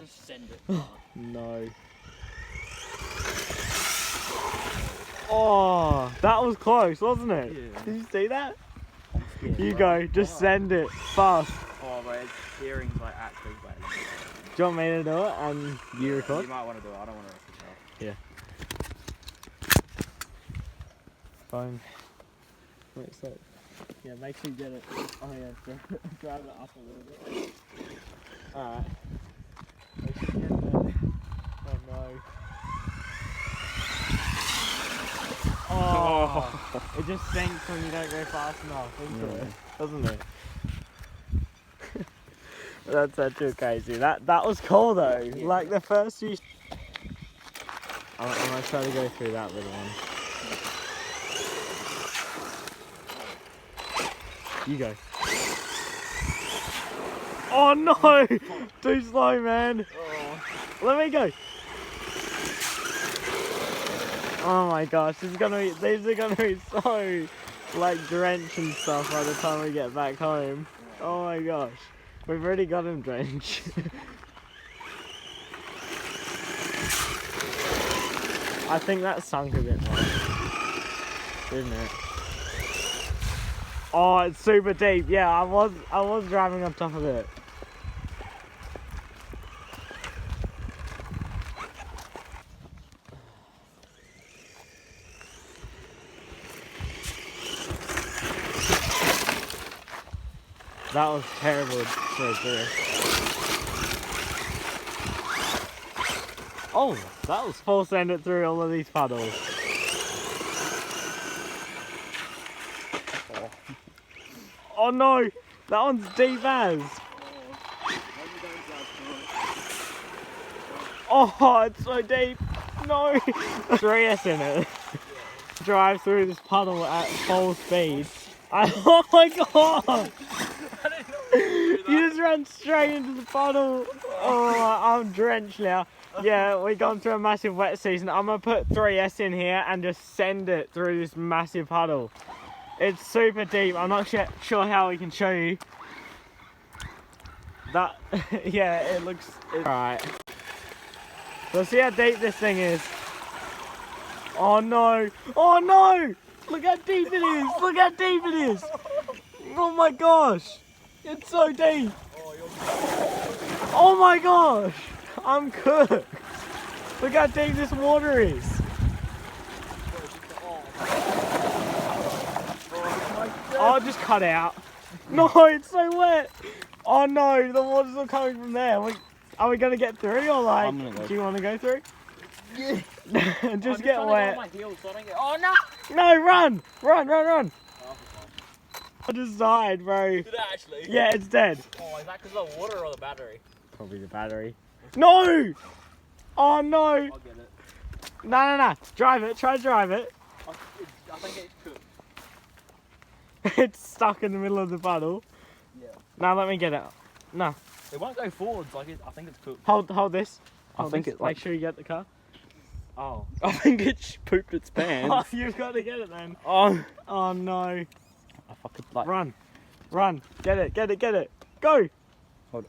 Just send it. No. Oh, that was close, wasn't it? Yeah. Did you see that? Yeah, You go, just send it fast. Oh, bro, his hearing's like actually bad. Do you want me to do it and you record? You might want to do it. I don't want to wreck yourself. Yeah. Fine. Wait, so. Yeah, make sure you get it. Oh yeah, drive it up a little bit. Alright. Make sure you get it. Oh no. Oh, it just sinks when you don't go fast enough, doesn't it? That's actually crazy. That was cool though. Yeah. Like the first few. I'm gonna try to go through that little one. You go. Oh no! Too slow, man. Oh. Let me go. Oh my gosh, these are gonna be so like drenched and stuff by the time we get back home. Oh my gosh. We've already got him drenched. I think that sunk a bit more, didn't it? Oh, it's super deep. Yeah, I was driving on top of it. That was terrible straight through. Oh, that was full send it through all of these puddles. Oh no, that one's deep as. Oh, it's so deep. No. 3S in it. Drive through this puddle at full speed. Oh my god. You just ran straight into the puddle. Oh, I'm drenched now. Yeah, we've gone through a massive wet season. I'm gonna put 3S in here and just send it through this massive puddle. It's super deep. I'm not sure how we can show you. That, yeah, it looks. Alright. Let's see how deep this thing is. Oh no! Oh no! Look how deep it is! Look how deep it is! Oh my gosh! It's so deep! Oh my gosh! I'm cooked! Look how deep this water is! Oh, just cut out. No, it's so wet! Oh no, the water's all coming from there. Are we gonna get through or like, do you want to go through? Yeah. Just get wet. My heels so I don't get... Oh no! No, run! Run! Oh, I just died, bro. Did it actually? Yeah, it's dead. Oh, is that because of the water or the battery? Probably the battery. No! Oh no! I'll get it. No. Drive it. Try to drive it. I think it's cooked. It's stuck in the middle of the puddle. Yeah. Now let me get it. No. It won't go forwards. I think it's cooked. Hold this. I think it. Make sure you get the car. Oh. I think it pooped its pants. Oh, you've got to get it then. Oh. Oh no. I fucking like. Run. Get it. Go.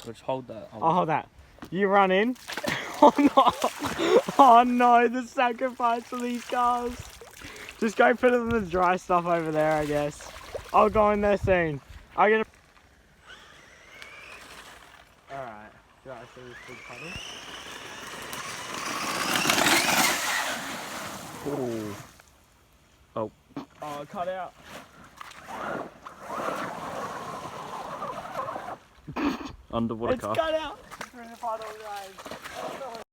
Just hold that. I'll hold that. You run in. Oh no. Oh no, the sacrifice for these cars. Just go put it in the dry stuff over there, I guess. I'll go in there soon. I'm gonna... Alright. Drive through this big puddle. Ooh. Oh. Oh, cut out. Underwater It's car. cut out. Through the puddle, guys.